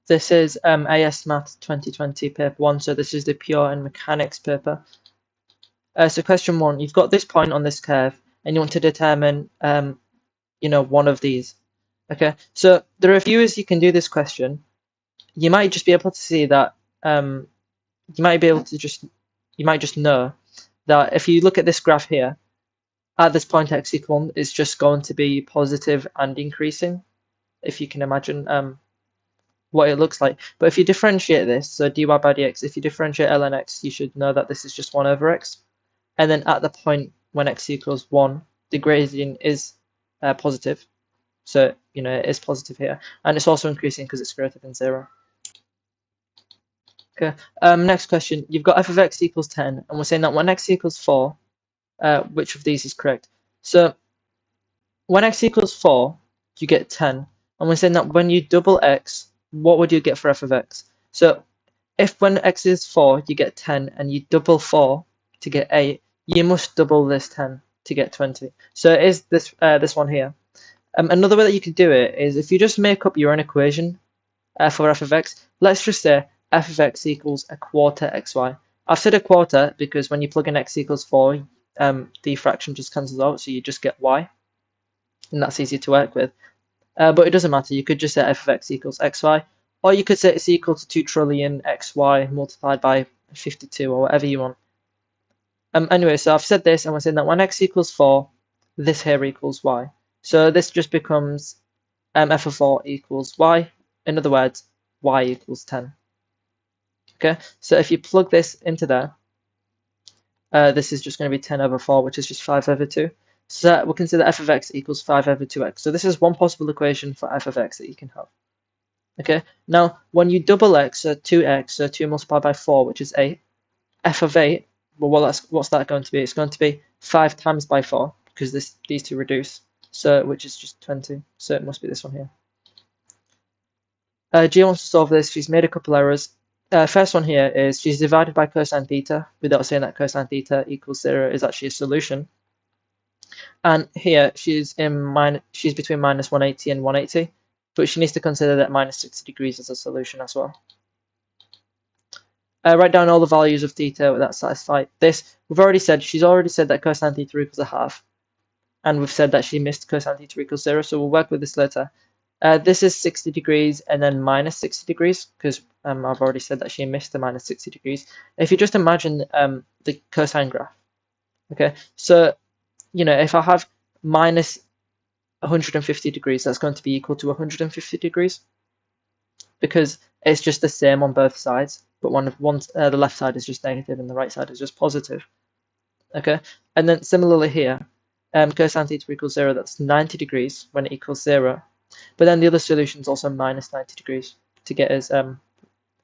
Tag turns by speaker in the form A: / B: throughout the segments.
A: This is AS Math 2020 paper 1, so this is the pure and mechanics paper. So question 1, you've got this point on this curve and you want to determine one of these. Okay, so there are a few ways you can do this question. You might just be able to see that you might just know that if you look at this graph here, at this point x equal 1, it's just going to be positive and increasing, if you can imagine what it looks like. But if you differentiate this, so dy by dx, if you differentiate ln x, you should know that this is just 1 over x. And then at the point when x equals 1, the gradient is positive. So, it is positive here. And it's also increasing because it's greater than 0. Okay. Next question. You've got f of x equals 10, and we're saying that when x equals 4, which of these is correct? So when x equals 4, you get 10. And we're saying that when you double x, what would you get for f of x? So if when x is 4, you get 10, and you double 4 to get 8, you must double this 10 to get 20. So it is this one here. Another way that you can do it is if you just make up your own equation for f of x, let's just say f of x equals a quarter xy. I've said a quarter because when you plug in x equals 4, the fraction just cancels out, so you just get y, and that's easy to work with. But it doesn't matter, you could just say f of x equals xy, or you could say it's equal to 2 trillion xy multiplied by 52, or whatever you want. Anyway, so I've said this, and we're saying that when x equals 4, this here equals y. So this just becomes f of 4 equals y. In other words, y equals 10. Okay, so if you plug this into there, this is just going to be 10 over 4, which is just 5 over 2. So we'll consider f of x equals 5 over 2x. So this is one possible equation for f of x that you can have. Okay, now when you double x, so 2x, so 2 multiplied by 4, which is 8, f of 8, well, what's that going to be? It's going to be 5 times by 4, because these two reduce, so which is just 20. So it must be this one here. Gia wants to solve this. She's made a couple errors. First one here is she's divided by cosine theta without saying that cosine theta equals 0 is actually a solution. And here she's between minus 180 and 180, but she needs to consider that minus 60 degrees as a solution as well. Write down all the values of theta that satisfy this. She's already said that cosine theta equals a half, and we've said that she missed cosine theta equals 0, so we'll work with this later. This is 60 degrees and then minus 60 degrees, because I've already said that she missed the minus 60 degrees. If you just imagine the cosine graph, okay, so, if I have minus 150 degrees, that's going to be equal to 150 degrees, because it's just the same on both sides, but the left side is just negative and the right side is just positive. Okay, and then similarly here, cosine theta equals 0, that's 90 degrees when it equals 0. But then the other solution is also minus 90 degrees to get us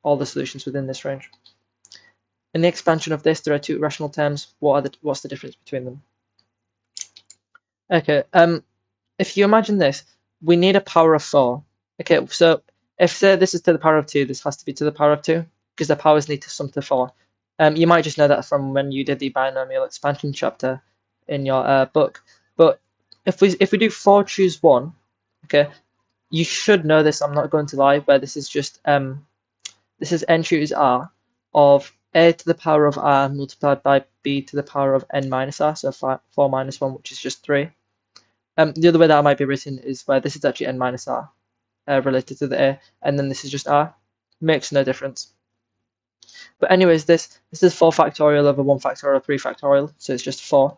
A: all the solutions within this range. In the expansion of this, there are two rational terms. What's the difference between them? Okay, if you imagine this, we need a power of 4. Okay, so if say this is to the power of 2, this has to be to the power of 2, because the powers need to sum to 4. You might just know that from when you did the binomial expansion chapter in your book. But if we do 4 choose 1, okay, you should know this, I'm not going to lie, where this is just this is n choose r of a to the power of r multiplied by b to the power of n minus r, so 4 minus 1, which is just 3. The other way that might be written is where this is actually n minus r related to the a, and then this is just r. Makes no difference. But anyways, this is 4 factorial over 1 factorial 3 factorial, so it's just 4.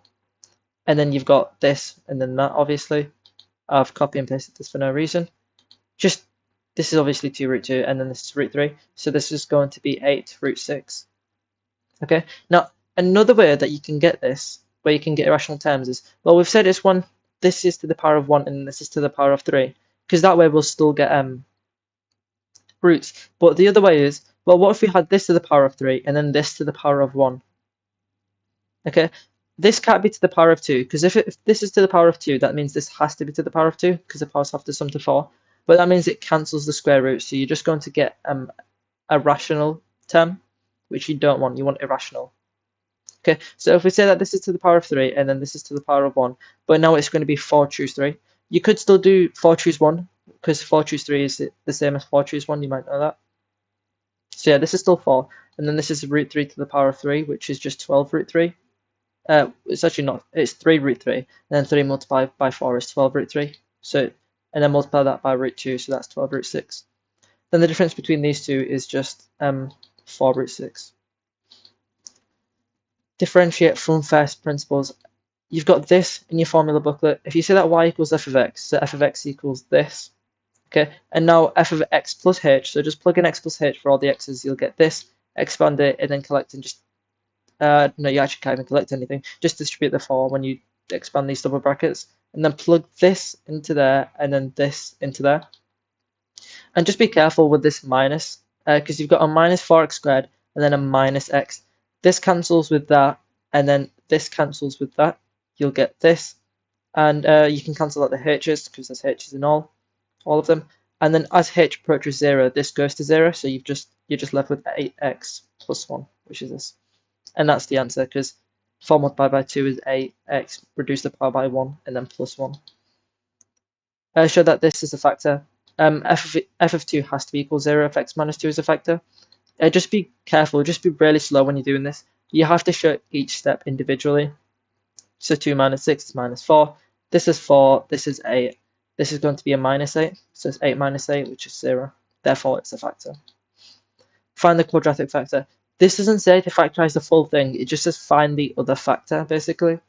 A: And then you've got this and then that, obviously. I've copy and pasted this for no reason. This is obviously 2 root 2, and then this is root 3. So this is going to be 8 root 6. Okay, now another way that you can get this, where you can get irrational terms is, well, we've said this is to the power of 1 and this is to the power of 3, because that way we'll still get roots. But the other way is, well, what if we had this to the power of 3 and then this to the power of 1? Okay, this can't be to the power of 2, because if this is to the power of 2, that means this has to be to the power of 2, because the powers have to sum to 4. But that means it cancels the square root, so you're just going to get a rational term, which you don't want. You want irrational. Okay, so if we say that this is to the power of 3 and then this is to the power of 1, but now it's going to be 4 choose 3. You could still do 4 choose 1, because 4 choose 3 is the same as 4 choose 1, you might know that. So yeah, this is still 4, and then this is root 3 to the power of 3, which is just 12 root 3. It's actually not, it's 3 root 3, and then 3 multiplied by 4 is 12 root 3. So, and then multiply that by root 2, so that's 12 root 6. Then the difference between these two is just 4 root 6. Differentiate from first principles. You've got this in your formula booklet. If you say that y equals f of x, so f of x equals this. Okay, and now f of x plus h, so just plug in x plus h for all the x's, you'll get this, expand it, and then collect and just, no, you actually can't even collect anything, just distribute the 4 when you expand these double brackets, and then plug this into there, and then this into there. And just be careful with this minus, because you've got a minus 4x squared, and then a minus x. This cancels with that, and then this cancels with that. You'll get this, and you can cancel out the h's, because there's h's in all of them. And then as h approaches 0, this goes to 0, so you're just left with 8x plus 1, which is this. And that's the answer, because 4 multiplied by 2 is 8x, reduce the power by 1, and then plus 1. Show that this is a factor. F of 2 has to be equal 0 if x minus 2 is a factor. Just be careful, just be really slow when you're doing this. You have to show each step individually. So 2 minus 6 is minus 4. This is 4, this is 8. This is going to be a minus 8, so it's 8 minus 8, which is 0. Therefore, it's a factor. Find the quadratic factor. This doesn't say to factorize the full thing, it just says find the other factor, basically.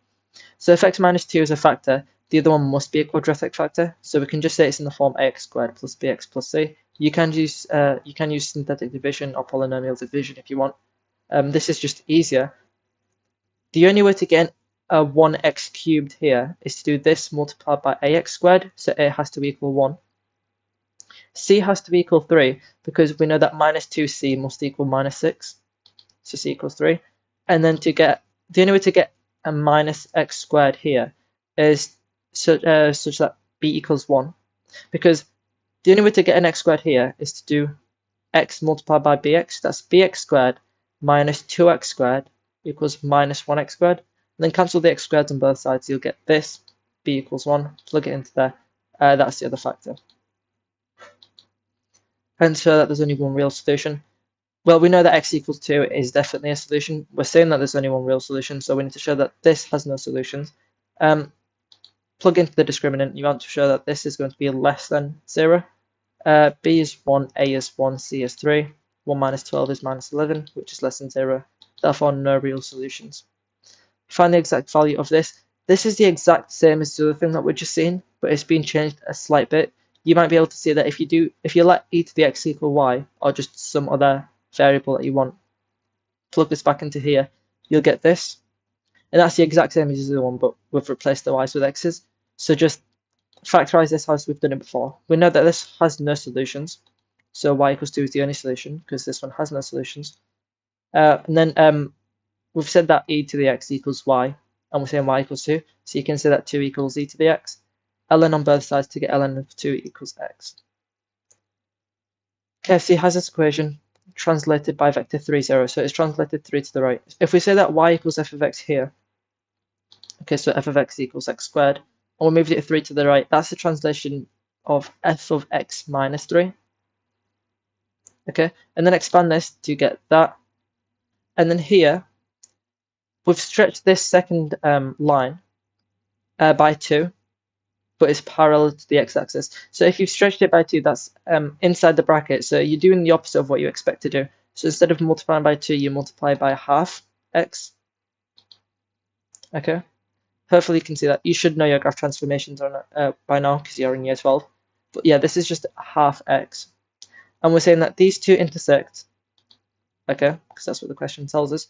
A: So if x minus 2 is a factor, the other one must be a quadratic factor. So we can just say it's in the form ax squared plus bx plus c. You can use synthetic division or polynomial division if you want. This is just easier. The only way to get a 1x cubed here is to do this multiplied by ax squared, so a has to equal 1. C has to equal 3, because we know that minus 2c must equal minus 6, so c equals 3. And then the only way to get a minus x squared here is such that b equals 1, because the only way to get an x squared here is to do x multiplied by bx, that's bx squared minus 2x squared equals minus 1x squared. And then cancel the x squareds on both sides, you'll get this, b equals 1, plug it into there, that's the other factor. And so that there's only one real solution. Well, we know that x equals 2 is definitely a solution. We're saying that there's only one real solution, so we need to show that this has no solutions. Plug into the discriminant, you want to show that this is going to be less than 0. B is 1, A is 1, C is 3. 1 minus 12 is minus 11, which is less than 0. Therefore, no real solutions. Find the exact value of this. This is the exact same as the other thing that we're just seeing, but it's been changed a slight bit. You might be able to see that if you let e to the x equal y, or just some other variable that you want, plug this back into here, you'll get this. And that's the exact same as the other one, but we've replaced the y's with x's. So just factorize this as we've done it before. We know that this has no solutions, so y equals 2 is the only solution, because this one has no solutions. And then we've said that e to the x equals y, and we're saying y equals 2, so you can say that 2 equals e to the x. ln on both sides to get ln of 2 equals x. KFC has this equation translated by vector 3, 0, so it's translated 3 to the right. If we say that y equals f of x here, okay, so f of x equals x squared, and we moved it 3 to the right, that's the translation of f of x minus 3. Okay, and then expand this to get that. And then here, we've stretched this second line by 2, but it's parallel to the x-axis. So if you've stretched it by 2, that's inside the bracket. So you're doing the opposite of what you expect to do. So instead of multiplying by 2, you multiply by half x. Okay. Hopefully you can see that. You should know your graph transformations by now, because you're in year 12. But yeah, this is just half x. And we're saying that these two intersect. Okay, because that's what the question tells us.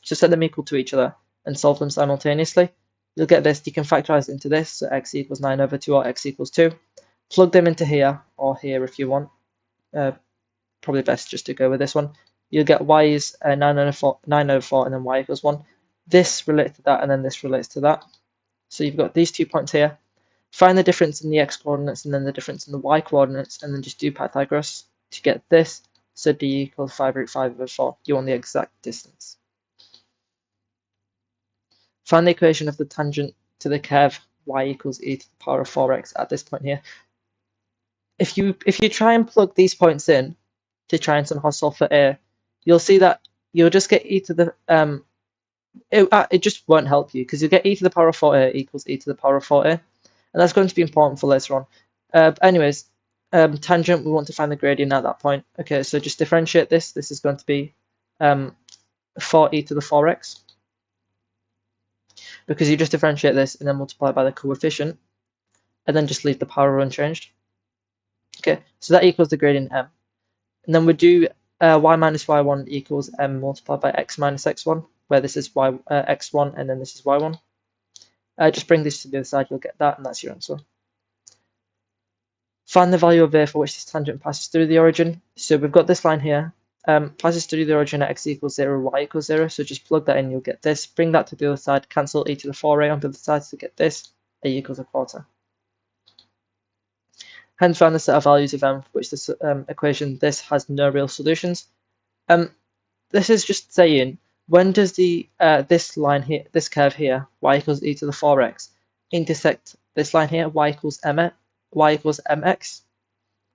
A: So set them equal to each other and solve them simultaneously. You'll get this, you can factorize into this, so x equals 9 over 2 or x equals 2. Plug them into here, or here if you want. Probably best just to go with this one. You'll get y is 9 over 4, and then y equals 1. This relates to that, and then this relates to that. So you've got these 2 points here. Find the difference in the x coordinates and then the difference in the y coordinates, and then just do Pythagoras to get this. So d equals 5 root 5 over 4. You want the exact distance. Find the equation of the tangent to the curve y equals e to the power of 4x at this point here. if you try and plug these points in to try and somehow solve for A, you'll see that you'll just get e to the it just won't help you because you get e to the power of 4a equals e to the power of 4a, and that's going to be important for later on. Anyways, tangent, we want to find the gradient at that point. Okay, so just differentiate this. This is going to be 4e to the 4x, because you just differentiate this and then multiply by the coefficient, and then just leave the power unchanged. Okay, so that equals the gradient m. And then we do y minus y1 equals m multiplied by x minus x1, where this is x1 and then this is y1. Just bring this to the other side, you'll get that, and that's your answer. Find the value of a for which this tangent passes through the origin. So we've got this line here, passes through the origin at x equals 0, y equals 0, so just plug that in, you'll get this. Bring that to the other side, cancel e to the 4a on both sides to get this, a equals a quarter. Hence find the set of values of m for which this equation, this has no real solutions. This is just saying, when does the this line here, this curve here, y equals e to the 4x, intersect this line here, y equals mx?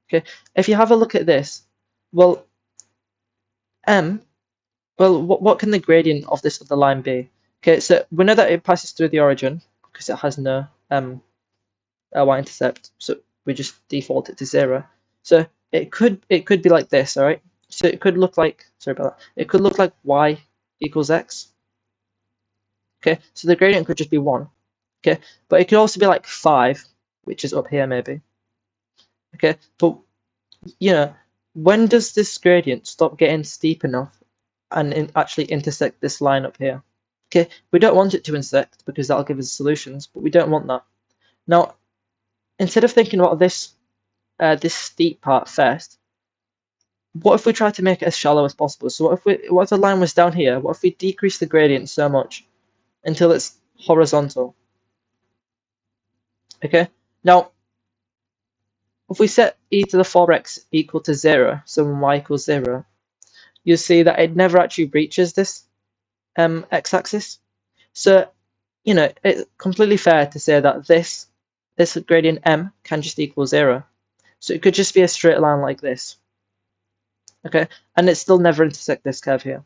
A: Okay, if you have a look at this, well, what can the gradient of this other line be? Okay, so we know that it passes through the origin because it has no y-intercept, so we just default it to 0. So it could be like this, all right? So it could look like, sorry about that, it could look like y equals x. Okay, so the gradient could just be 1. Okay, but it could also be like 5, which is up here maybe. Okay, but you know, when does this gradient stop getting steep enough and actually intersect this line up here? Okay, we don't want it to intersect because that'll give us solutions, but we don't want that. Now, instead of thinking about this this steep part first, what if we try to make it as shallow as possible? So what if the line was down here? What if we decrease the gradient so much until it's horizontal? Okay, now if we set e to the 4x equal to 0, so when y equals 0, you'll see that it never actually reaches this x-axis. So, you know, it's completely fair to say that this gradient m can just equal 0. So it could just be a straight line like this. Okay, and it still never intersect this curve here.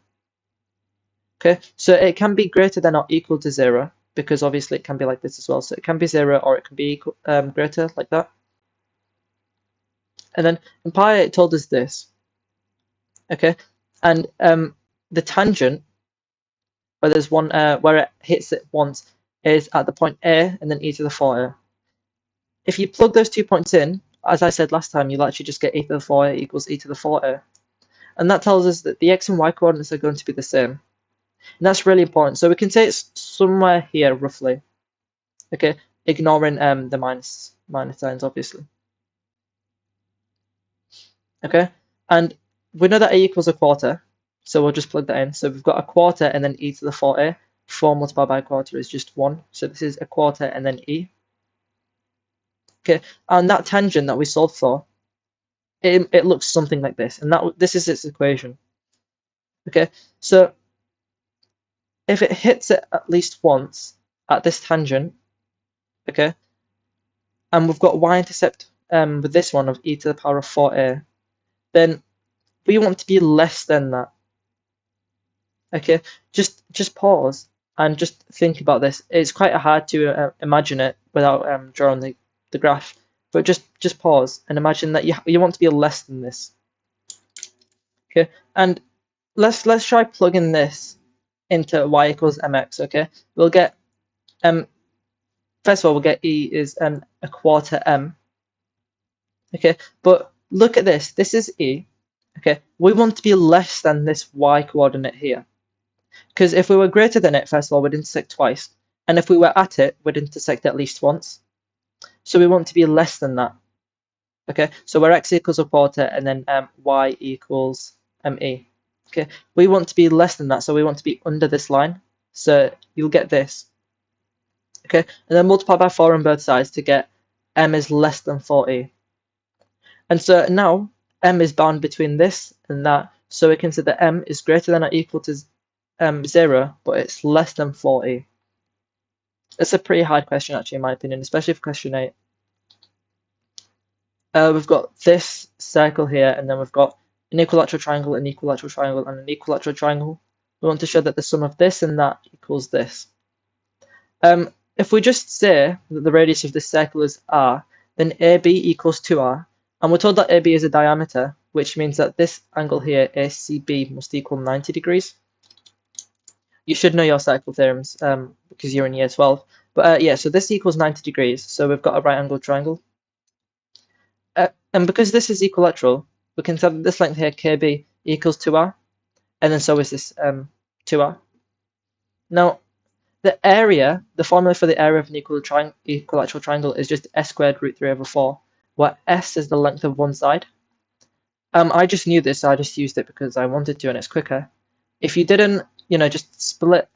A: Okay, so it can be greater than or equal to 0, because obviously it can be like this as well. So it can be 0 or it can be equal, greater like that. And then in pi it told us this. Okay, and the tangent, where there's one where it hits it once, is at the point A and then e to the 4a. If you plug those 2 points in, as I said last time, you'll actually just get e to the 4a equals e to the 4a. And that tells us that the x and y coordinates are going to be the same. And that's really important. So we can say it's somewhere here, roughly. Okay, ignoring the minus signs, obviously. Okay, and we know that a equals a quarter, so we'll just plug that in. So we've got a quarter and then e to the 4a. 4 multiplied by a quarter is just 1. So this is a quarter and then e. Okay, and that tangent that we solved for, it looks something like this, and this is its equation. Okay, so if it hits it at least once at this tangent, okay, and we've got y-intercept with this one of e to the power of 4a, then we want to be less than that. Okay, just pause and just think about this. It's quite hard to imagine it without drawing the graph, but just pause and imagine that you want to be less than this. Okay, and let's try plugging this into y equals mx. Okay, we'll get first of all we'll get e is a quarter m. Okay, but look at this. This is e. Okay, we want to be less than this y coordinate here, because if we were greater than it, first of all, we'd intersect twice, and if we were at it, we'd intersect at least once. So we want to be less than that. Okay, so where x equals a quarter and then y equals e. Okay, we want to be less than that, so we want to be under this line. So you'll get this. Okay, and then multiply by 4 on both sides to get m is less than 4e. And so now m is bound between this and that, so we can say that m is greater than or equal to 0, but it's less than 4e. It's a pretty hard question, actually, in my opinion, especially for question 8. we've got this circle here, and then we've got an equilateral triangle, an equilateral triangle, and an equilateral triangle. We want to show that the sum of this and that equals this. If we just say that the radius of this circle is r, then AB equals 2r, and we're told that AB is a diameter, which means that this angle here, ACB, must equal 90 degrees. You should know your circle theorems because you're in year 12. But yeah, so this equals 90 degrees, so we've got a right angled triangle. And because this is equilateral, we can say that this length here, KB, equals 2r, and then so is this 2r. Now, the area, the formula for the area of an equilateral triangle is just s squared root 3 over 4, where s is the length of one side. I just knew this, so I just used it because I wanted to, and it's quicker. If you didn't, just split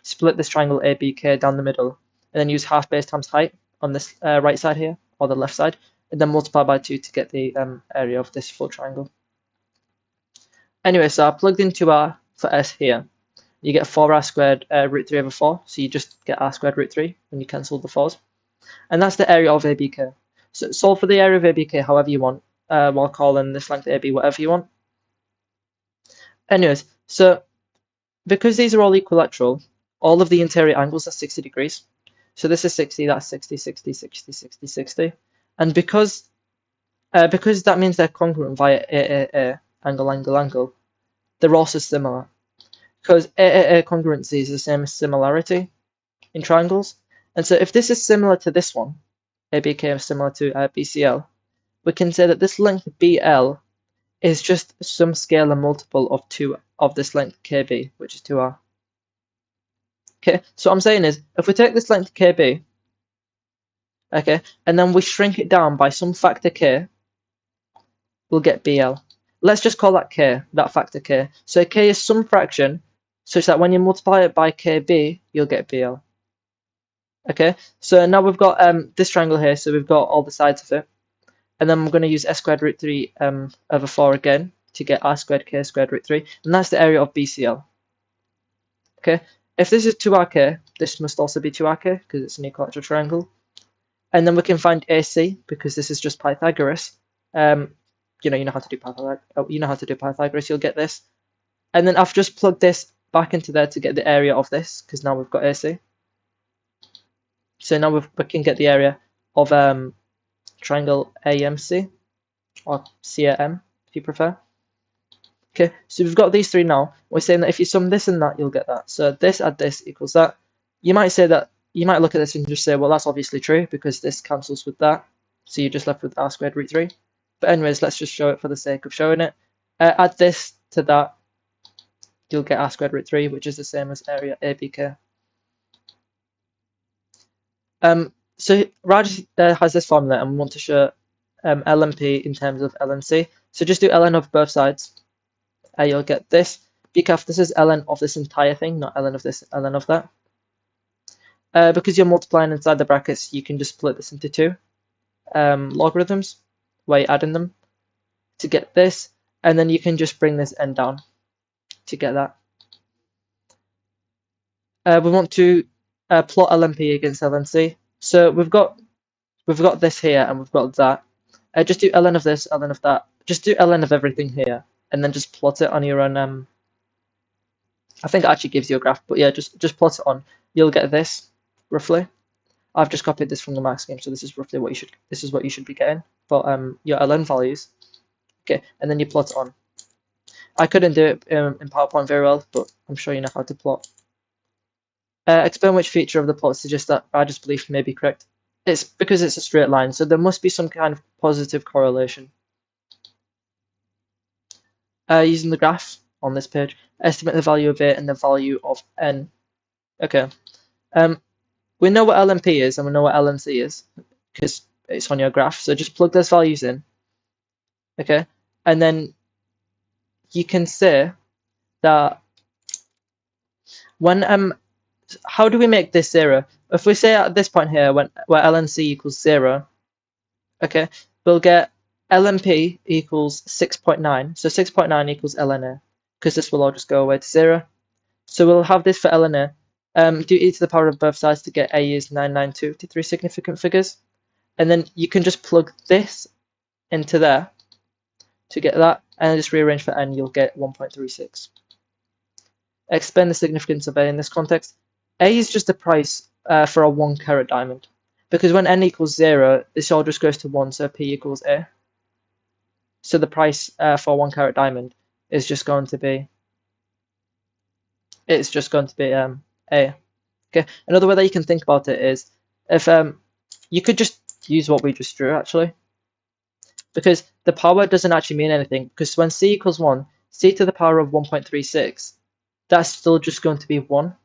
A: this triangle ABK down the middle, and then use half base times height on this right side here, or the left side, and then multiply by 2 to get the area of this full triangle. Anyway, so I plugged in 2r for s here. You get 4r squared root 3 over 4, so you just get r squared root 3 when you cancel the 4's. And that's the area of ABK. So solve for the area of ABK however you want, while calling this length AB whatever you want. Anyways, so because these are all equilateral, all of the interior angles are 60 degrees. So this is 60, that's 60, 60, 60, 60, 60. And because that means they're congruent via AAA, angle, angle, angle, they're also similar. Because AAA congruency is the same as similarity in triangles. And so if this is similar to this one, ABK is similar to BCL, we can say that this length BL is just some scalar multiple of 2 of this length KB, which is 2r. Okay, so what I'm saying is, if we take this length KB, okay, and then we shrink it down by some factor K, we'll get BL. Let's just call that K, that factor K. So K is some fraction such that when you multiply it by KB, you'll get BL. Okay, so now we've got this triangle here, so we've got all the sides of it. And then I'm going to use s squared root 3 over 4 again to get r squared k squared root 3. And that's the area of BCL. Okay, if this is 2rk, this must also be 2rk because it's an equilateral triangle. And then we can find AC because this is just Pythagoras. You know how to do Pythagoras. You'll get this. And then I've just plugged this back into there to get the area of this because now we've got AC. So now we can get the area of triangle AMC, or CAM if you prefer. Okay, so we've got these three now. We're saying that if you sum this and that, you'll get that. So this add this equals that. You might say that, you might look at this and just say, well, that's obviously true because this cancels with that. So you're just left with r squared root 3. But anyways, let's just show it for the sake of showing it. Add this to that, you'll get r squared root 3, which is the same as area ABK. So Raj has this formula, and we want to show LNP in terms of LNC. So just do ln of both sides. You'll get this. Be careful, this is ln of this entire thing, not ln of this, ln of that. Because you're multiplying inside the brackets, you can just split this into 2 logarithms, where you're adding them to get this, and then you can just bring this n down to get that. We want to plot LNP against LNC. So we've got this here and we've got that. Just do ln of this, ln of that. Just do ln of everything here, and then just plot it on your own. I think it actually gives you a graph, but yeah, just plot it on. You'll get this roughly. I've just copied this from the mark scheme, so this is roughly what you should. This is what you should be getting for your ln values. Okay, and then you plot it on. I couldn't do it in PowerPoint very well, but I'm sure you know how to plot. Explain which feature of the plot suggests that Raj's belief may be correct. It's because it's a straight line, so there must be some kind of positive correlation. Using the graph on this page, estimate the value of A and the value of N. Okay. We know what LNP is and we know what LNC is because it's on your graph. So just plug those values in. Okay. And then you can say that when how do we make this 0? If we say at this point here where LNC equals 0, okay, we'll get LNP equals 6.9. So 6.9 equals LNA because this will all just go away to 0. So we'll have this for LNA. Do e to the power of both sides to get A is 992 to 3 significant figures. And then you can just plug this into there to get that, and just rearrange for n, you'll get 1.36. Explain the significance of A in this context. A is just the price for a 1 carat diamond, because when n equals 0, this all just goes to 1, so P equals A. So the price for a 1 carat diamond is just going to be, A. Okay. Another way that you can think about it is if you could just use what we just drew actually, because the power doesn't actually mean anything, because when c equals 1, c to the power of 1.36, that's still just going to be 1.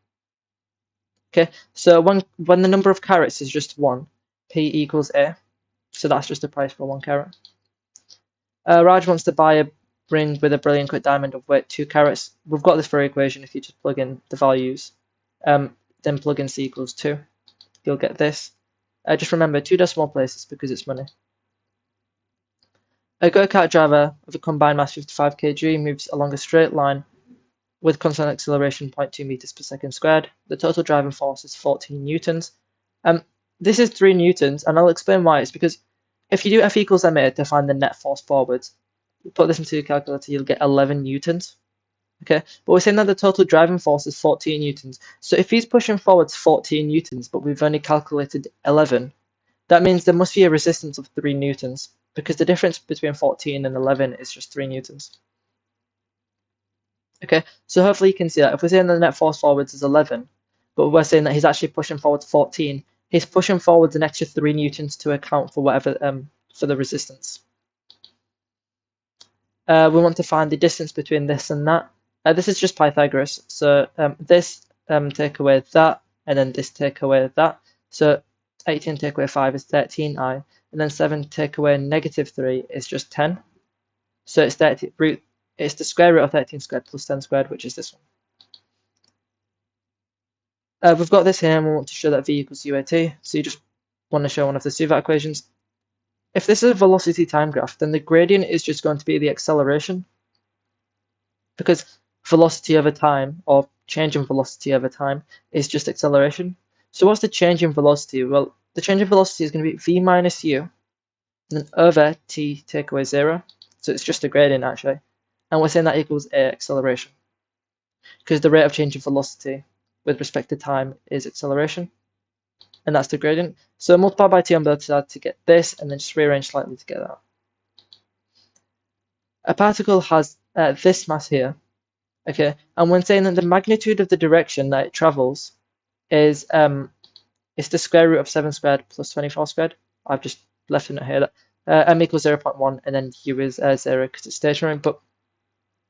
A: Okay, so when the number of carats is just 1, P equals A. So that's just the price for 1 carat. Raj wants to buy a ring with a brilliant cut diamond of weight 2 carats. We've got this for equation. If you just plug in the values, then plug in c equals 2, you'll get this. Just remember 2 decimal places because it's money. A go-kart driver of a combined mass 55 kg moves along a straight line with constant acceleration 0.2 meters per second squared. The total driving force is 14 newtons. This is 3 newtons, and I'll explain why. It's because if you do F equals ma to find the net force forwards, you put this into your calculator, you'll get 11 newtons. Okay, but we're saying that the total driving force is 14 newtons. So if he's pushing forwards 14 newtons, but we've only calculated 11, that means there must be a resistance of 3 newtons, because the difference between 14 and 11 is just 3 newtons. Okay, so hopefully you can see that. If we're saying that the net force forwards is 11, but we're saying that he's actually pushing forwards 14, he's pushing forwards an extra 3 newtons to account for whatever, for the resistance. We want to find the distance between this and that. This is just Pythagoras. So this take away that, and then this take away that. So 18 take away 5 is 13i, and then 7 take away -3 is just 10. So it's it's the square root of 13 squared plus 10 squared, which is this one. We've got this here, and we want to show that v equals uat. So you just want to show one of the Suvat equations. If this is a velocity time graph, then the gradient is just going to be the acceleration, because velocity over time, or change in velocity over time, is just acceleration. So what's the change in velocity? Well, the change in velocity is going to be v minus u, and then over t take away 0. So it's just a gradient actually. And we're saying that equals a acceleration, because the rate of change in velocity with respect to time is acceleration, and that's the gradient. So multiply by t on both sides to get this, and then just rearrange slightly to get that. A particle has this mass here, okay, and when saying that the magnitude of the direction that it travels is it's the square root of 7 squared plus 24 squared. I've just left a note here that m equals 0.1, and then u is 0 because it's stationary, but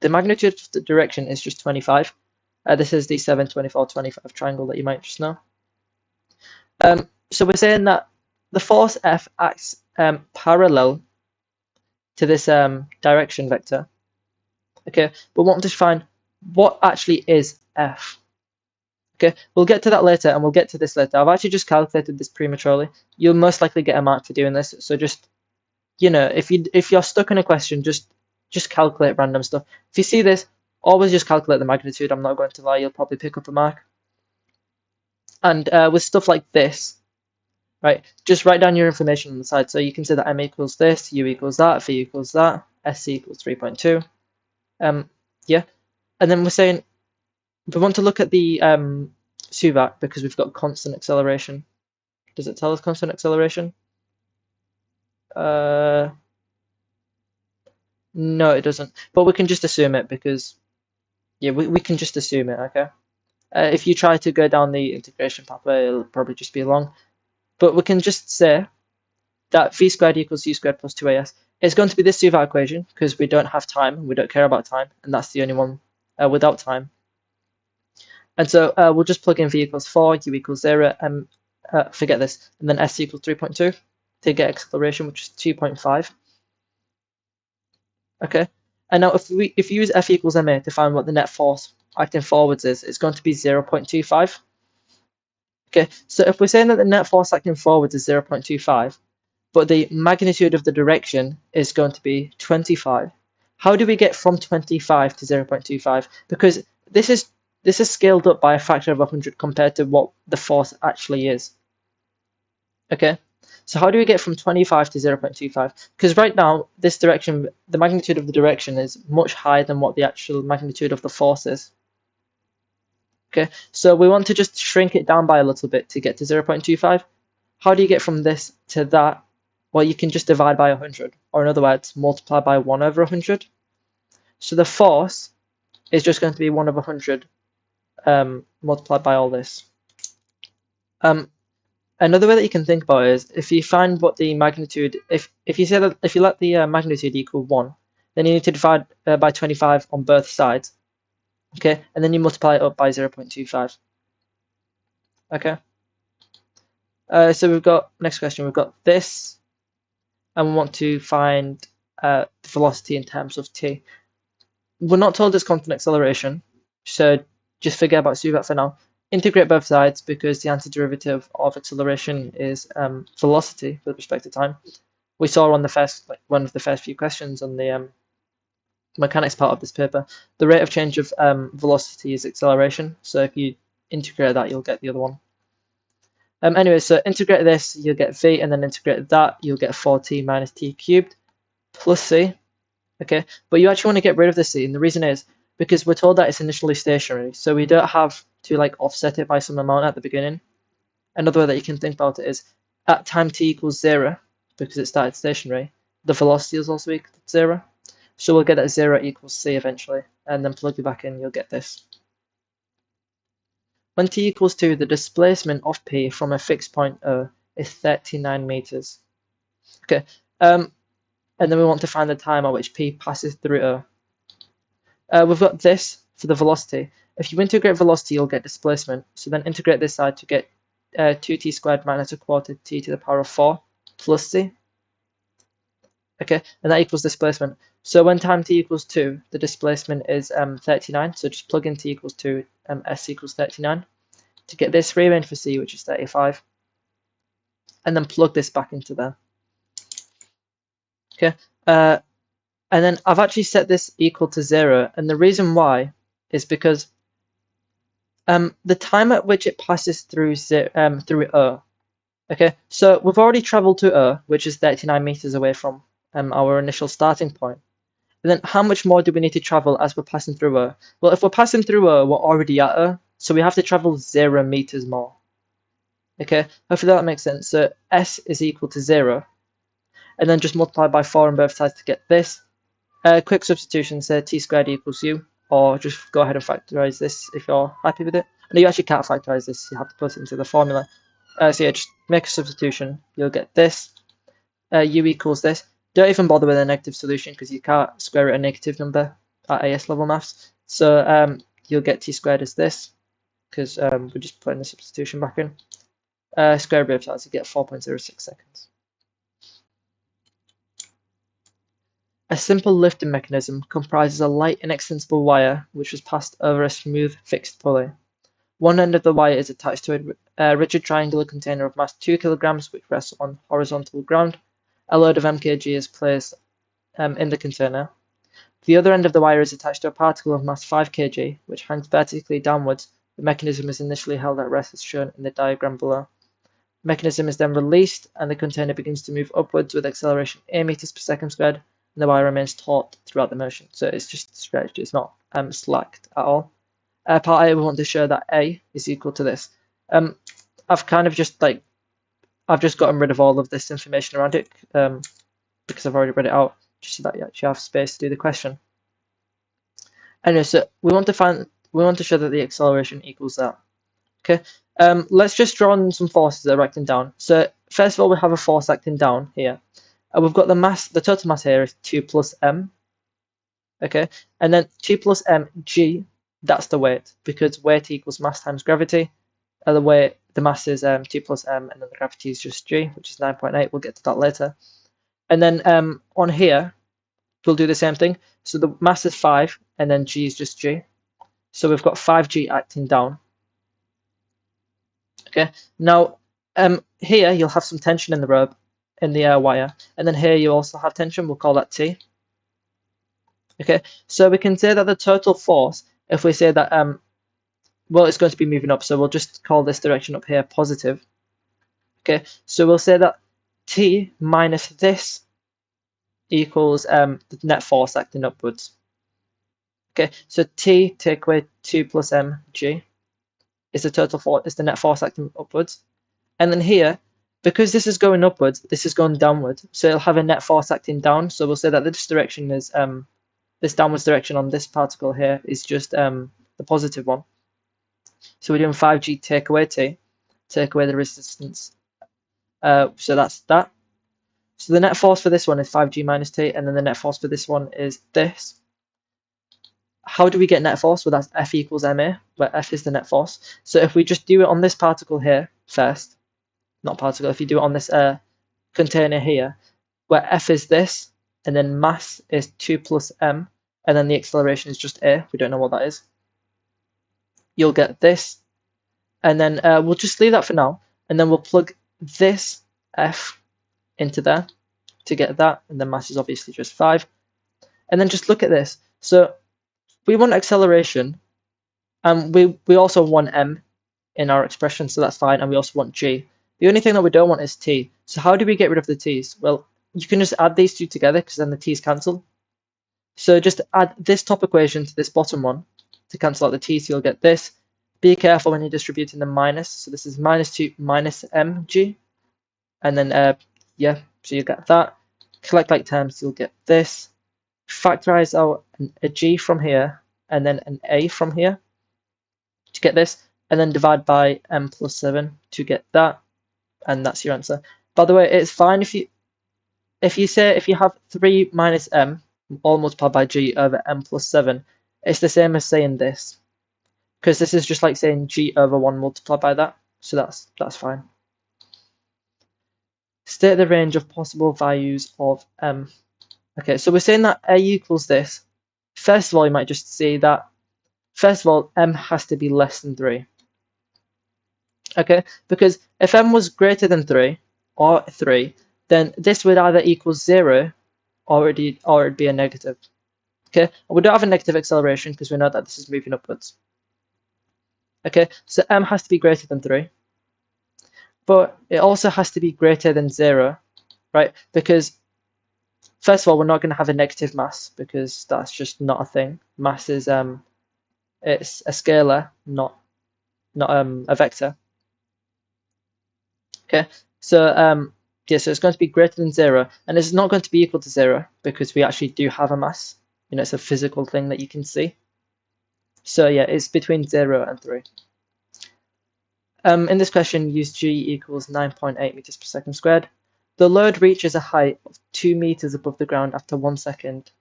A: the magnitude of the direction is just 25. This is the 7, 24, 25 triangle that you might just know. So we're saying that the force F acts parallel to this direction vector. Okay, but we want to find what actually is F. Okay, we'll get to that later, and we'll get to this later. I've actually just calculated this prematurely. You'll most likely get a mark for doing this. So just, you know, if you're stuck in a question, just calculate random stuff. If you see this, always just calculate the magnitude. I'm not going to lie, you'll probably pick up a mark. And with stuff like this, right, just write down your information on the side. So you can say that m equals this, u equals that, v equals that, sc equals 3.2. Yeah, and then we're saying we want to look at the Suvat because we've got constant acceleration. Does it tell us constant acceleration? No, it doesn't. But we can just assume it because, yeah, we can just assume it, okay? If you try to go down the integration pathway, it'll probably just be long. But we can just say that v squared equals u squared plus 2as. It's going to be this Suvat equation because we don't have time, we don't care about time, and that's the only one without time. And so we'll just plug in v equals 4, u equals 0, and forget this, and then s equals 3.2 to get acceleration, which is 2.5. Okay, and now if you use F equals ma to find what the net force acting forwards is, it's going to be 0.25. Okay, so if we're saying that the net force acting forwards is 0.25, but the magnitude of the direction is going to be 25, how do we get from 25 to 0.25? Because this is scaled up by a factor of 100 compared to what the force actually is. Okay, So how do we get from 25 to 0.25? Because right now, this direction, the magnitude of the direction is much higher than what the actual magnitude of the force is. Okay, so we want to just shrink it down by a little bit to get to 0.25. How do you get from this to that? Well, you can just divide by 100, or in other words, multiply by 1 over 100. So the force is just going to be 1 over 100 multiplied by all this. Another way that you can think about it is if you find what the magnitude, if you say that if you let the magnitude equal 1, then you need to divide by 25 on both sides. Okay, and then you multiply it up by 0.25. Okay. So we've got, next question, we've got this, and we want to find the velocity in terms of t. We're not told it's constant acceleration, so just forget about that for now. Integrate both sides because the antiderivative of acceleration is velocity with respect to time. We saw on the first, one of the first few questions on the mechanics part of this paper, the rate of change of velocity is acceleration. So if you integrate that, you'll get the other one. Anyway, so integrate this, you'll get v, and then integrate that, you'll get 4t minus t cubed plus c. Okay, but you actually want to get rid of the c, and the reason is because we're told that it's initially stationary, so we don't have to like offset it by some amount at the beginning. Another way that you can think about it is at time t equals 0, because it started stationary, the velocity is also equal to 0. So we'll get that 0 equals c eventually, and then plug it back in, you'll get this. When t equals 2, the displacement of p from a fixed point O is 39 meters. Okay, and then we want to find the time at which p passes through O. We've got this for the velocity. If you integrate velocity, you'll get displacement. So then integrate this side to get 2t squared minus a quarter t to the power of 4 plus c. Okay, and that equals displacement. So when time t equals 2, the displacement is 39. So just plug in t equals 2, s equals 39. To get this, rearrange for c, which is 35. And then plug this back into there. Okay, and then I've actually set this equal to 0. And the reason why is because the time at which it passes through O. Okay, so we've already traveled to O, which is 39 meters away from our initial starting point. And then how much more do we need to travel as we're passing through O? Well, if we're passing through O, we're already at O, so we have to travel 0 meters more. Okay, hopefully that makes sense. So s is equal to 0, and then just multiply by 4 on both sides to get this. Quick substitution, say t squared equals u, or just go ahead and factorize this if you're happy with it. And you actually can't factorize this, you have to put it into the formula. So yeah, just make a substitution, you'll get this. U equals this. Don't even bother with a negative solution because you can't square root a negative number at AS level maths. So you'll get t squared as this, because we're just putting the substitution back in. Square root of that, so you get 4.06 seconds. A simple lifting mechanism comprises a light inextensible wire which was passed over a smooth fixed pulley. One end of the wire is attached to a rigid triangular container of mass 2 kilograms which rests on horizontal ground. A load of mkg is placed in the container. The other end of the wire is attached to a particle of mass 5 kg which hangs vertically downwards. The mechanism is initially held at rest as shown in the diagram below. The mechanism is then released and the container begins to move upwards with acceleration a meters per second squared. And the wire remains taut throughout the motion. So it's just stretched, it's not slacked at all. Part A, we want to show that A is equal to this. I've kind of just I've just gotten rid of all of this information around it because I've already read it out, just so that you actually have space to do the question. Anyway, so we want to show that the acceleration equals that. Okay, let's just draw on some forces that are acting down. So first of all, we have a force acting down here. We've got the mass, the total mass here is 2 plus m. Okay, and then 2 plus m g, that's the weight, because weight equals mass times gravity. The mass is 2 plus m, and then the gravity is just g, which is 9.8. We'll get to that later. And then on here, we'll do the same thing. So the mass is 5, and then g is just g. So we've got 5g acting down. Okay, now here you'll have some tension in the rope, in the wire, and then here you also have tension, we'll call that T. Okay, so we can say that the total force, if we say that, well, it's going to be moving up, so we'll just call this direction up here positive. Okay, so we'll say that T minus this equals the net force acting upwards. Okay, so T take away 2 plus mg is the total force, is the net force acting upwards. And then here, because this is going upwards, this is going downward, so it'll have a net force acting down. So we'll say that this direction is this downwards direction on this particle here is just the positive one. So we're doing 5g take away T, take away the resistance. So that's that. So the net force for this one is 5g minus T, and then the net force for this one is this. How do we get net force? Well, that's F equals ma, where F is the net force. So if we just do it on this particle here first, not particle, if you do it on this container here, where F is this, and then mass is 2 plus m, and then the acceleration is just a, we don't know what that is, you'll get this. And then we'll just leave that for now, and then we'll plug this F into there to get that, and the mass is obviously just 5. And then just look at this. So we want acceleration, and we also want m in our expression, so that's fine, and we also want g. The only thing that we don't want is t. So how do we get rid of the t's? Well, you can just add these two together, because then the t's cancel. So just add this top equation to this bottom one to cancel out the t, so you'll get this. Be careful when you're distributing the minus. So this is minus 2 minus mg. And then, yeah, so you get that. Collect like terms, you'll get this. Factorize out a g from here, and then an a from here to get this. And then divide by m plus 7 to get that. And that's your answer. By the way, it's fine if you have 3 minus m all multiplied by g over m plus 7. It's the same as saying this, because this is just like saying g over 1 multiplied by that. So that's fine. State the range of possible values of m. Okay, so we're saying that a equals this. First of all, you might just see that, first of all, m has to be less than 3. Okay, because if m was greater than 3 or 3, then this would either equal 0 or it'd be a negative. Okay, and we don't have a negative acceleration because we know that this is moving upwards. Okay, so m has to be greater than 3, but it also has to be greater than 0, right? Because first of all, we're not going to have a negative mass, because that's just not a thing. Mass is it's a scalar, not a vector. Okay, so yeah, so it's going to be greater than 0, and it's not going to be equal to 0 because we actually do have a mass. You know, it's a physical thing that you can see. So yeah, it's between 0 and 3. In this question, use g equals 9.8 meters per second squared. The load reaches a height of 2 meters above the ground after 1 second,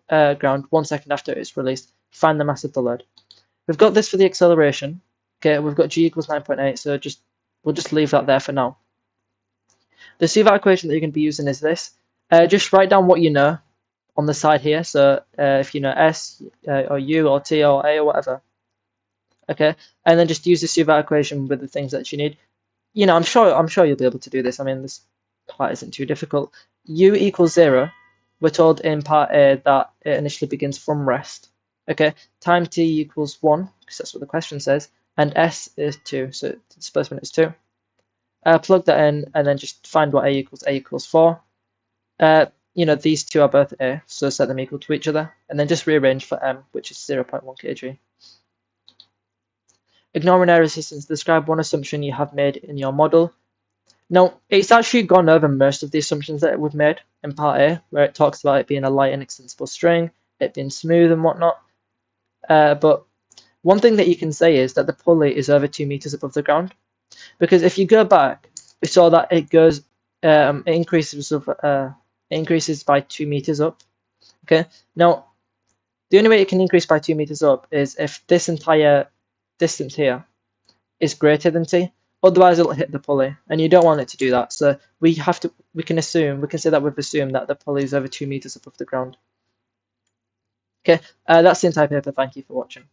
A: 1 second after it's released. Find the mass of the load. We've got this for the acceleration. Okay, we've got g equals 9.8, so we'll just leave that there for now. The Suvat equation that you're going to be using is this. Just write down what you know on the side here. So if you know S or U or T or A or whatever, okay, and then just use the Suvat equation with the things that you need. You know, I'm sure you'll be able to do this. I mean, this part isn't too difficult. U equals 0. We're told in part A that it initially begins from rest. Okay, time t equals 1 because that's what the question says, and S is 2, so the displacement is 2. Plug that in, and then just find what A equals 4. You know, these two are both A, so set them equal to each other, and then just rearrange for M, which is 0.1 kg. Ignoring air resistance, describe one assumption you have made in your model. Now, it's actually gone over most of the assumptions that we've made in part A, where it talks about it being a light and extensible string, it being smooth and whatnot. But one thing that you can say is that the pulley is over 2 meters above the ground. Because if you go back, we saw that it goes, it increases by 2 meters up. Okay. Now, the only way it can increase by 2 meters up is if this entire distance here is greater than t. Otherwise, it'll hit the pulley, and you don't want it to do that. So we can say that we've assumed that the pulley is over 2 meters above the ground. Okay, that's the entire paper. Thank you for watching.